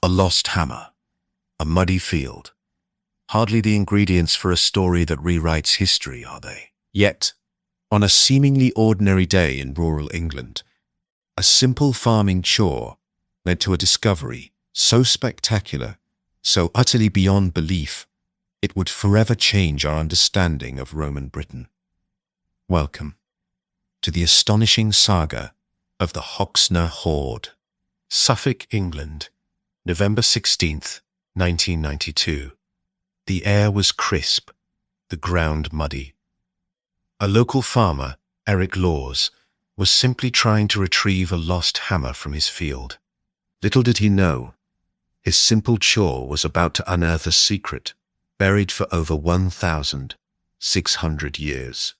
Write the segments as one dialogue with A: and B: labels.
A: lost hammer, a muddy field. Hardly the ingredients for a story that rewrites history, are they? Yet, on a seemingly ordinary day in rural England, a simple farming chore led to a discovery so spectacular, so utterly beyond belief, it would forever change our understanding of Roman Britain. Welcome to the astonishing saga of the Hoxne Hoard. Suffolk, England, November 16th, 1992. The air was crisp, the ground muddy. A local farmer, Eric Laws, was simply trying to retrieve a lost hammer from his field. Little did he know, his simple chore was about to unearth a secret buried for over 1,600 years.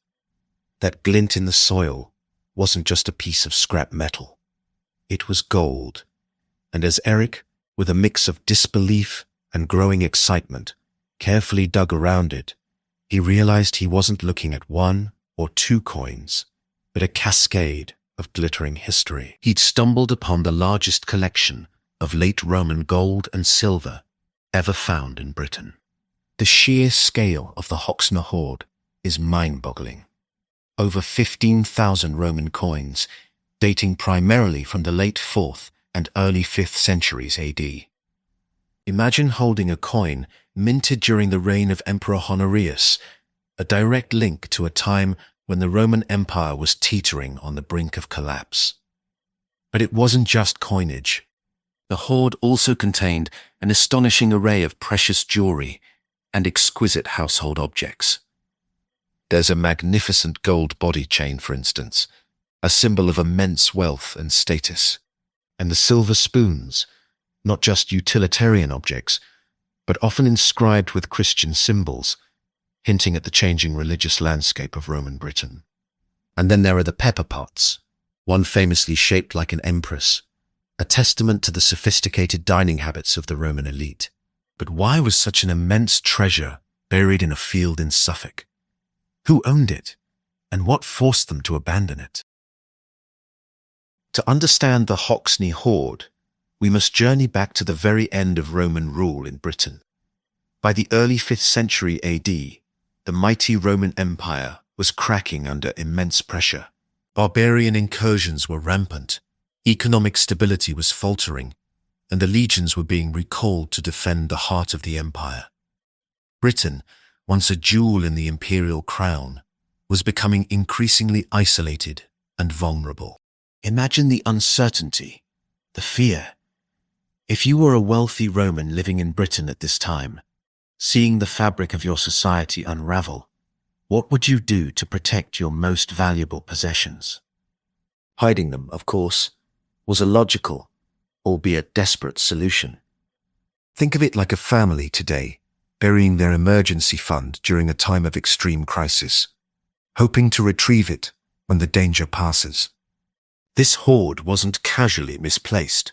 A: That glint in the soil wasn't just a piece of scrap metal. It was gold, and as Eric, with a mix of disbelief and growing excitement, carefully dug around it, he realized he wasn't looking at one or two coins, but a cascade of glittering history. He'd stumbled upon the largest collection of late Roman gold and silver ever found in Britain. The sheer scale of the Hoxne Hoard is mind-boggling. Over 15,000 Roman coins, dating primarily from the late 4th and early 5th centuries AD. Imagine holding a coin minted during the reign of Emperor Honorius, a direct link to a time when the Roman Empire was teetering on the brink of collapse. But it wasn't just coinage. The hoard also contained an astonishing array of precious jewelry and exquisite household objects. There's a magnificent gold body chain, for instance, a symbol of immense wealth and status. And the silver spoons, not just utilitarian objects, but often inscribed with Christian symbols, hinting at the changing religious landscape of Roman Britain. And then there are the pepper pots, one famously shaped like an empress, a testament to the sophisticated dining habits of the Roman elite. But why was such an immense treasure buried in a field in Suffolk? Who owned it, and what forced them to abandon it? To understand the Hoxne Hoard, we must journey back to the very end of Roman rule in Britain. By the early 5th century AD, the mighty Roman Empire was cracking under immense pressure. Barbarian incursions were rampant, economic stability was faltering, and the legions were being recalled to defend the heart of the empire. Britain, once a jewel in the imperial crown, was becoming increasingly isolated and vulnerable. Imagine the uncertainty, the fear. If you were a wealthy Roman living in Britain at this time, seeing the fabric of your society unravel, what would you do to protect your most valuable possessions? Hiding them, of course, was a logical, albeit desperate solution. Think of it like a family today, burying their emergency fund during a time of extreme crisis, hoping to retrieve it when the danger passes. This hoard wasn't casually misplaced.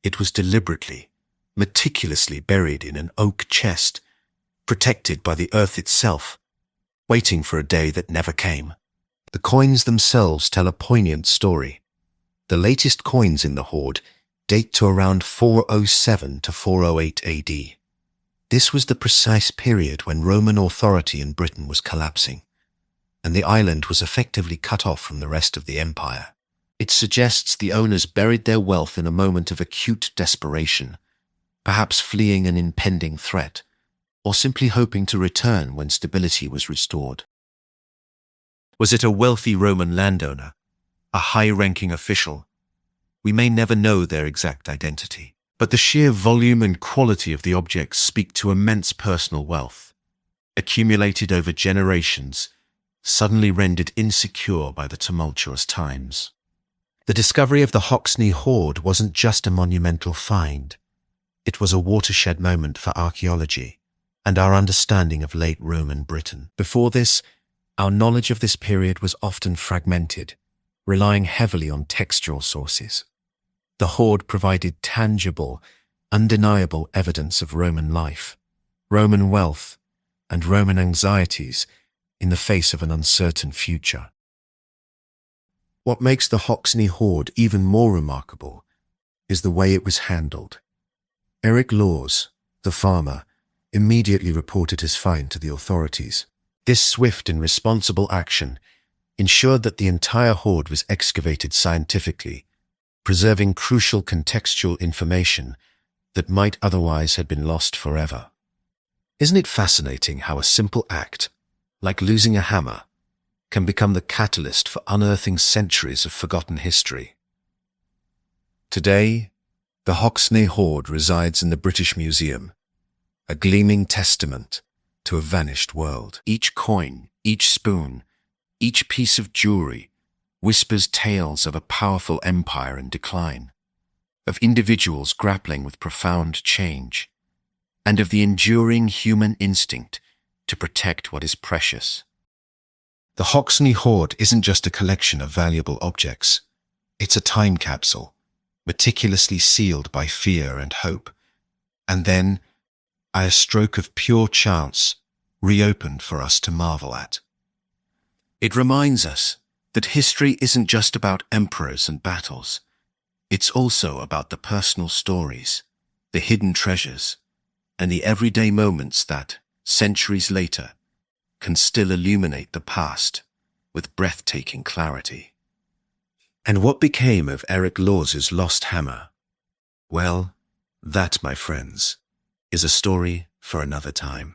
A: It was deliberately, meticulously buried in an oak chest, protected by the earth itself, waiting for a day that never came. The coins themselves tell a poignant story. The latest coins in the hoard date to around 407 to 408 AD. This was the precise period when Roman authority in Britain was collapsing, and the island was effectively cut off from the rest of the empire. It suggests the owners buried their wealth in a moment of acute desperation, perhaps fleeing an impending threat, or simply hoping to return when stability was restored. Was it a wealthy Roman landowner, a high-ranking official? We may never know their exact identity, but the sheer volume and quality of the objects speak to immense personal wealth, accumulated over generations, suddenly rendered insecure by the tumultuous times. The discovery of the Hoxne Hoard wasn't just a monumental find. It was a watershed moment for archaeology and our understanding of late Roman Britain. Before this, our knowledge of this period was often fragmented, relying heavily on textual sources. The hoard provided tangible, undeniable evidence of Roman life, Roman wealth, and Roman anxieties in the face of an uncertain future. What makes the Hoxne Hoard even more remarkable is the way it was handled. Eric Laws, the farmer, immediately reported his find to the authorities. This swift and responsible action ensured that the entire hoard was excavated scientifically, preserving crucial contextual information that might otherwise have been lost forever. Isn't it fascinating how a simple act, like losing a hammer, can become the catalyst for unearthing centuries of forgotten history? Today, the Hoxne Hoard resides in the British Museum, a gleaming testament to a vanished world. Each coin, each spoon, each piece of jewelry whispers tales of a powerful empire in decline, of individuals grappling with profound change, and of the enduring human instinct to protect what is precious. The Hoxne Hoard isn't just a collection of valuable objects. It's a time capsule, meticulously sealed by fear and hope, and then, by a stroke of pure chance, reopened for us to marvel at. It reminds us that history isn't just about emperors and battles. It's also about the personal stories, the hidden treasures, and the everyday moments that, centuries later, can still illuminate the past with breathtaking clarity. And what became of Eric Laws's lost hammer? Well, that, my friends, is a story for another time.